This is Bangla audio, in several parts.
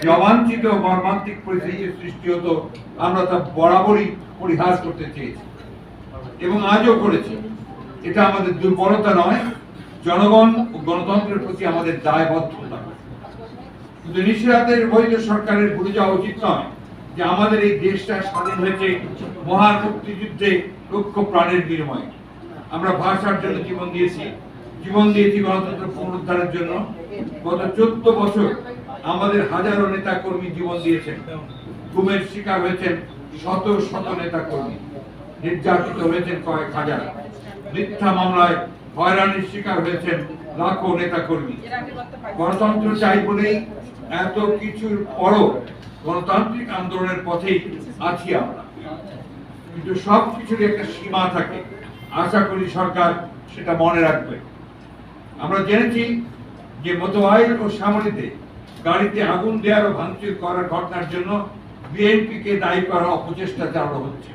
যে অবাঞ্ছিত মর্মান্তিক পরিস্থিতির সৃষ্টি হতো আমরা তা বরাবরই পরিহাস করতে চেয়েছি এবং আজও করেছি। এটা আমাদের দুর্বলতা নয়, জনগণ ও গণতন্ত্রের প্রতি আমাদের দায়বদ্ধতা। কিন্তু নিশিরাতের বৈধ সরকারের ভুলে যাওয়া উচিত নয় যে আমাদের এই দেশটা স্বাধীন হয়েছে মহান মুক্তিযুদ্ধে লক্ষ প্রাণের বিনিময়ে। আমরা ভাষার জন্য জীবন দিয়েছি গণতন্ত্র পুনরুদ্ধারের জন্য। গত 14 বছর আমাদের হাজারো নেতা কর্মী জীবন দিয়েছেন, গুমের শিকার হয়েছেন শত শত নেতা কর্মী, নির্যাতিত হয়েছেন কয়েক হাজার, মিথ্যা মামলায় হয়রানির শিকার হয়েছেন লাখো নেতা কর্মী। গণতন্ত্র চাই বলেই এত কিছুর পরও গণতান্ত্রিক আন্দোলনের পথেই আছি আমরা। কিন্তু সবকিছুর একটা সীমা থাকে, আশা করি সরকার সেটা মনে রাখবে। আমরা জেনেছি যে মোতোয়াইল ও সামরিতে গাড়িতে আগুন দেওয়ার ও ভাঙচুর করার ঘটনার জন্য বিএনপিকে দায়ী করার অপচেষ্টা চালানো হচ্ছে,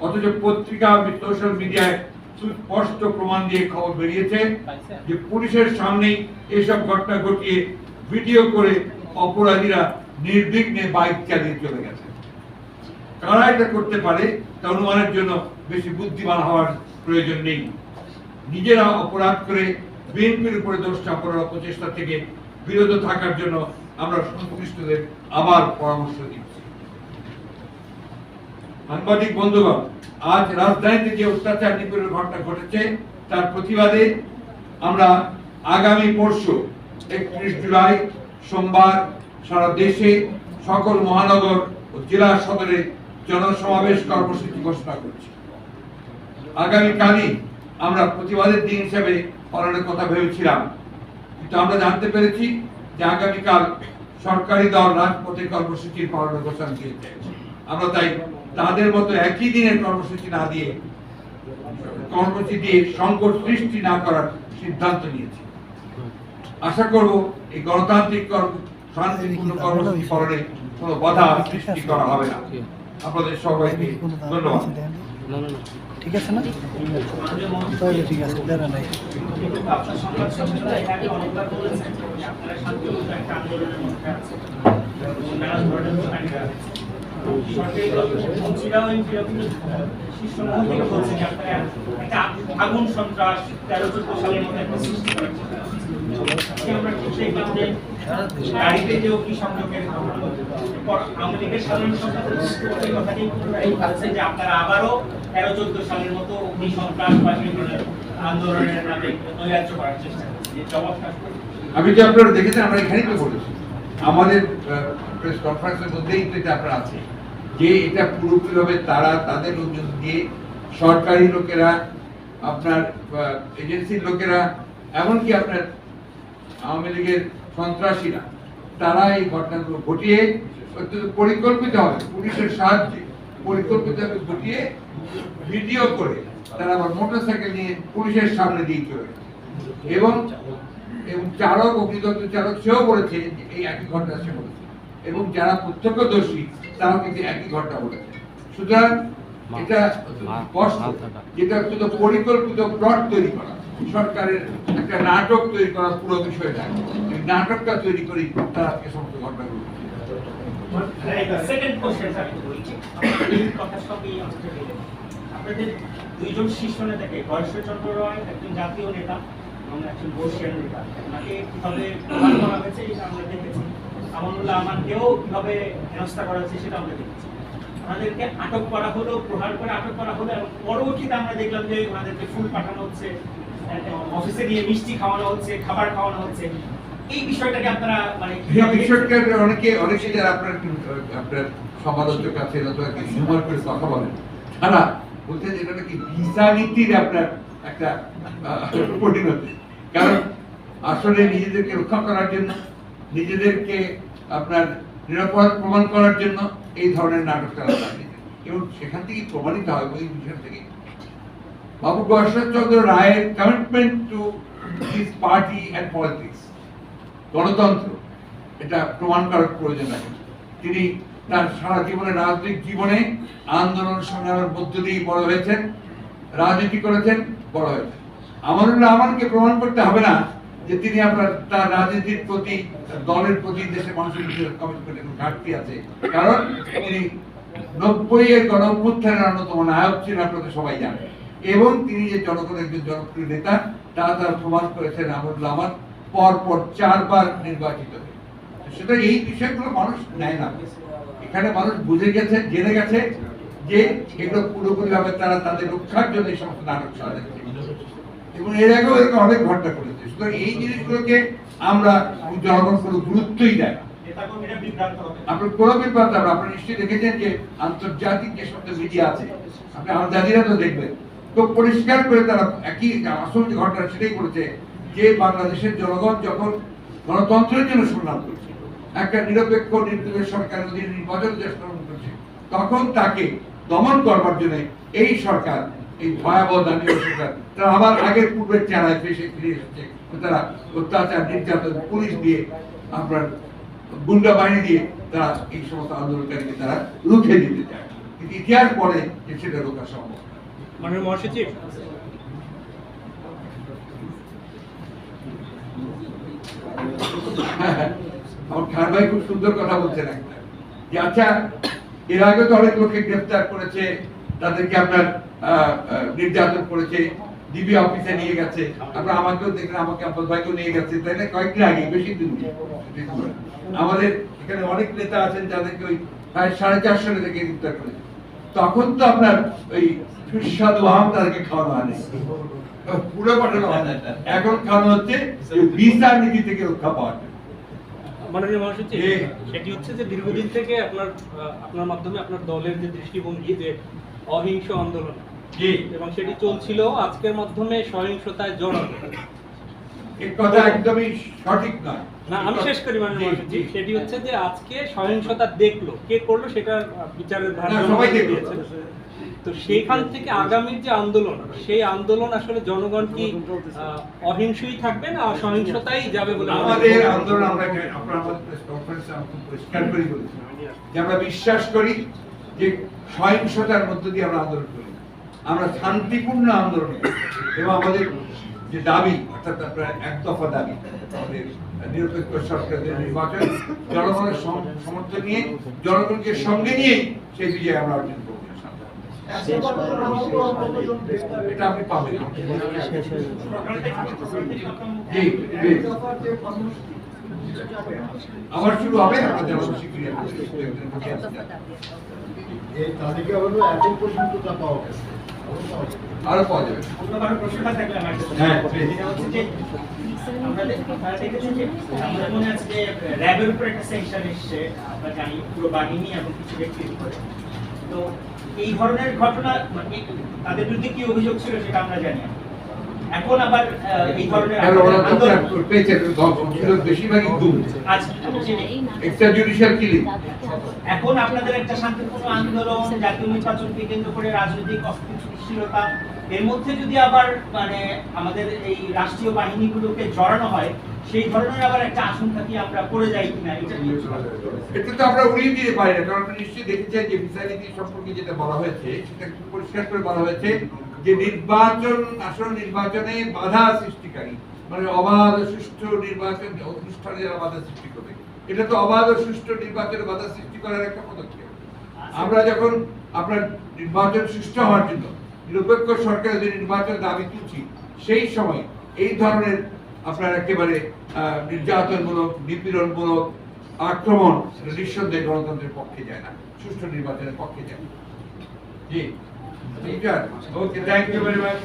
অথচ পত্রিকা ও সোশ্যাল মিডিয়ায় সুস্পষ্ট প্রমাণ দিয়ে খবর বেরিয়েছে যে পুলিশের সামনেই এসব ঘটনা ঘটিয়ে ভিডিও করে অপরাধীরা নির্বিঘ্নে বাইক চালিয়ে চলে গেছে। কারা এটা করতে পারে তা অনুমানের জন্য বেশি বুদ্ধিমান হওয়ার প্রয়োজন নেই। নিজেরা অপরাধ করে বিএনপির উপরে দোষ চাপানোর অপচেষ্টা থেকে বিরত থাকার জন্য আমরা সংশ্লিষ্টদের আবার পরামর্শ দিচ্ছি। সাংবাদিক বন্ধুগণ, আজ রাজধানীতে যে অত্যাচার নিপীড়নের ঘটনা ঘটেছে তার প্রতিবাদে আমরা আগামী পরশু 31 জুলাই সোমবার সারা দেশে সকল মহানগর ও জেলা সদরে জনসমাবেশ কর্মসূচি ঘোষণা করছি। আগামীকালই আমরা প্রতিবাদের দিন হিসেবে পালনের কথা ভেবেছিলাম, কিন্তু আমরা জানতে পেরেছি যে আগামীকাল সরকারি দল রাজপথে কর্মসূচির পালনের ঘোষণা দিয়েছে। আমরা তাই তাদের মতো একই দিনের কর্মসূচি দিয়ে সংকট সৃষ্টি না করার সিদ্ধান্ত নিয়েছি। আশা করব এই গণতান্ত্রিক শান্তিপূর্ণ কর্মসূচি পালনে কোনো বাধা সৃষ্টি করা হবে না। আপনাদের সবাইকে ধন্যবাদ। ঠিক আছে না? তাহলে ঠিক আছে, দেখা নাই। আগুন সন্ত্রাস 13-14 সালের মধ্যে একটা সৃষ্টি করা আমরা দেখলাম যে গাড়িতে যে অগ্নিসংযোগের আওয়ামী লীগের সাধারণ সম্পাদক কথাটি ভাবছেন যে আপনারা আবারও 13-14 সালের মতো অগ্নিসন্ত্রাস বা আন্দোলনের নামে নৈরাজ্য করার চেষ্টা করছেন। আমি যে আপনারা দেখেছেন, আমরা এখানেই তো বলেছি আমাদের প্রেস কনফারেন্সের মধ্যেই তো এটা আপনার আছে যে এটা পুরোপুরিভাবে তারা তাদের লোকজন দিয়ে, সরকারি লোকেরা, আপনার এজেন্সির লোকেরা, এমনকি আপনার আওয়ামী লীগের সন্ত্রাসীরা, তারা এই ঘটনাগুলো ঘটিয়ে পরিকল্পিতভাবে পুলিশের সাহায্যে পরিকল্পিতভাবে ঘটিয়ে ভিডিও করে তারা আবার মোটরসাইকেল নিয়ে পুলিশের সামনে দিয়ে চলে গেছে। এবং চালক, অগ্নিদগ্ধ চালক, সেও বলেছে যে এই একই ঘটনা সে বলেছে, এবং যারা প্রত্যক্ষদর্শী তারাও কিন্তু একই ঘটনা বলেছে। সুতরাং এটা স্পষ্ট যেটা শুধু পরিকল্পিত প্লট তৈরি করা, সরকারের একটা নাটক তৈরি করা পুরো বিষয়টা, এই নাটকটা তৈরি করি তারা আজকে সমস্ত ঘটনাগুলো। আপনাদের দুইজন শীর্ষ নেতাকে, গয়েশ্বরচন্দ্র রায় একজন জাতীয় নেতা এবং একজন বর্ষিয়ান নেতা, ওনাকে কিভাবে প্রহার করা হয়েছে এটা আমরা দেখেছি। আমানুল্লাহ আমানকেও কিভাবে হেনস্থা করা হয়েছে সেটা আমরা দেখেছি। ওনাদেরকে আটক করা হলো, প্রহার করে আটক করা হলো, এবং পরবর্তীতে আমরা দেখলাম যে ওনাদেরকে ফুল পাঠানো হচ্ছে, অফিসে নিয়ে মিষ্টি খাওয়ানো হচ্ছে, খাবার খাওয়ানো হচ্ছে। এই বিষয়টাকে আপনারা মানে অনেকে যারা আপনার সমালোচক আছেন অথবা হিউমার করে কথা বলেন, তারা বলছেন এটা নাকি ভিসা নীতির আপনার একটা পরিণতি। কারণ আসলে নিজেদেরকে রক্ষা করার জন্য, নিজেদেরকে আপনার নিরাপদ প্রমাণ করার জন্য এই ধরনের নাটক চালানো হয়, এবং সেখান থেকে প্রমাণিত হয় ওই বিষয় থেকে বাবু গয়েশ্বরচন্দ্র রায়ের commitment to this party and politics, গণতন্ত্র, এটা প্রমাণ করার প্রয়োজন আছে। তিনি তার সারা জীবনে, রাজনৈতিক জীবনে আন্দোলন সংগ্রামের মধ্য দিয়েই বড় হয়েছেন, রাজনীতি করেছেন, বড় হয়েছেন। আমানুল্লাহ আমানকে প্রমাণ করতে হবে না যে তিনি আপনার তার রাজনীতির প্রতি, দলের প্রতি, দেশের মানুষের কমিটমেন্টের ঘাটতি আছে, কারণ তিনি 90-এর গণঅভ্যুত্থানের অন্যতম নায়ক ছিলেন, আপনাদের সবাই জানেন, এবং তিনি যে জনগণের একজন জনপ্রিয় নেতা তা তার প্রমাণ করেছেন আমরুল্লাহ আমার পরপর 4 বার নির্বাচিত হয়ে। সুতরাং এই বিষয়গুলো মানুষ নেয় না, এখানে মানুষ বুঝে গেছে, জেনে গেছে যে এগুলো পুরোপুরি ভাবে তারা তাদের রক্ষার জন্য এই সমস্ত নাটক সাজাচ্ছে, এবং এর আগেও এরকম অনেক ঘটনা করেছে। সুতরাং এই জিনিসগুলোকে আমরা জনগণ কোনো গুরুত্বই দেয় না। আপনার কোনো বিভ্রান্ত হবে, আপনারা নিশ্চয়ই দেখেছেন যে আন্তর্জাতিক যে সমস্ত মিডিয়া আছে, আপনি আলজাজিরা তো দেখবেন, তো পরিষ্কার করে তারা একই আসল যে ঘটনা সেটাই করেছে যে বাংলাদেশের জনগণ যখন গণতন্ত্রের জন্য সংগ্রাম করছে, একটা নিরপেক্ষ নির্দলীয় সরকার অধীনে নির্বাচন চেষ্টা করছে, তখন তাকে দমন করবার জন্য এই সরকার, এই ভয়াবহ দাঁড়িয়ে সরকার, তারা আবার আগের পূর্বের চেহারায় ফিরে এসেছে। তারা অত্যাচার, নির্যাতন, পুলিশ দিয়ে, আপনার গুন্ডা বাহিনী দিয়ে তারা এই সমস্ত আন্দোলনকারীকে তারা রুখে দিতে চায়, কিন্তু ইতিহাস পরে যে সেটা রোকা সম্ভব। মাননীয় মহাসচিব, আমার খান ভাই খুব সুন্দর কথা বলছেন একটা, যে আচ্ছা এর আগে তো অনেক লোককে গ্রেফতার করেছে, তাদেরকে আপনার নির্যাতন করেছে, ডিবি অফিসে নিয়ে গেছে, আপনার আমাকেও দেখলেন, আমাকে আপনার ভাইকেও নিয়ে গেছে, তাই না? কয়েকদিন আগে, বেশি দিন নেই। আমাদের এখানে অনেক নেতা আছেন যাদেরকে ওই প্রায় 450 নেতাকে গ্রেফতার করেছে, তখন তো আপনার ওই সুস্বাদু আম তাদেরকে খাওয়ানো হয়নি, পুরো পাঠানো হয় না, এখন খাওয়ানো হচ্ছে ভিসা নীতি থেকে রক্ষা পাওয়ার জন্য। মাননীয় মহাসচিব, সেটি হচ্ছে যে দীর্ঘদিন থেকে আপনার মাধ্যমে আপনার দলের যে দৃষ্টিভঙ্গি যে অহিংস আন্দোলন, এবং সেটি চলছিল, আজকের মাধ্যমে সহিংসতায় জড়ানো, এই কথা একদমই সঠিক নয়। না, আমি শেষ করি মাননীয় মহাসচিব, সেটি হচ্ছে যে আজকে সহিংসতা দেখলো, কে করলো সেটা বিচারের ধারা সবাই দেখেছে। তো সেইখান থেকে আগামীর যে আন্দোলন, সেই আন্দোলন আসলে জনগণ কি অহিংসই থাকবে না সহিংসতাই যাবে বলে আমাদের আন্দোলন, আমরা আপনারা আমাদের প্রেস কনফারেন্সে পরিষ্কার করে বলেছি যে আমরা বিশ্বাস করি যে সহিংসতার মধ্য দিয়ে আমরা আন্দোলন করি, আমরা শান্তিপূর্ণ আন্দোলন করি, এবং আমাদের যে দাবি, অর্থাৎ আপনার এক দফা দাবি, আমাদের নিরপেক্ষ সরকারের নির্বাচন, জনগণের সমর্থন নিয়ে, জনগণকে সঙ্গে নিয়ে সেই বিজয় আমরা অর্জন করবো। এটা আপনি পাবেন। আবার শুরু হবে, আপনাদের আরো পাওয়া যাবে। আমাদের মনে আছে যে র্যাবের উপর একটা সেকশন এসছে, আমরা জানি পুরো বাহিনী এবং কিছু ব্যক্তির উপরে। তো এই ধরনের ঘটনা, তাদের বিরুদ্ধে কি অভিযোগ ছিল সেটা আমরা জানি। এখন আবার এই ধরনের বেশিরভাগই গুম, এক্সট্রাজুডিশিয়াল কিলিং। এখন আপনাদের একটা শান্তিপূর্ণ আন্দোলন, জাতীয় নির্বাচনকে কেন্দ্র করে রাজনৈতিক অস্থিতিশীলতা, এর মধ্যে যদি আবার মানে আমাদের এই রাষ্ট্রীয় বাহিনীগুলোকে জড়ানো হয়, সেই ধরনের আবার একটা আশঙ্কা কি আমরা পড়ে যাই কিনা, এটা তো আমরা উড়িয়ে দিতে পারি না, কারণ নিশ্চয়ই দেখেছেন যে ভিসা নীতি সম্পর্কে যেটা বলা হয়েছে সেটা পরিষ্কার করে বলা হয়েছে যে নির্বাচন, আসল নির্বাচনে বাধা সৃষ্টিকারী, মানে অবাধ সুষ্ঠু নির্বাচন অনুষ্ঠানে যারা বাধা সৃষ্টি করবে, এটা তো অবাধ সুষ্ঠু নির্বাচনে বাধা সৃষ্টি করার একটা পদক্ষেপ। আমরা যখন আপনার নির্বাচন সুষ্ঠু হওয়ার জন্য নিরপেক্ষ সরকারের যে নির্বাচনের দাবি তুলছি, সেই সময় এই ধরনের আপনার একেবারে নির্যাতনমূলক, নিপীড়নমূলক আক্রমণ নিঃসন্দেহে গণতন্ত্রের পক্ষে যায় না, সুষ্ঠু নির্বাচনের পক্ষে যায়। জি, ওকে, থ্যাংক ইউ ভেরি মাচ।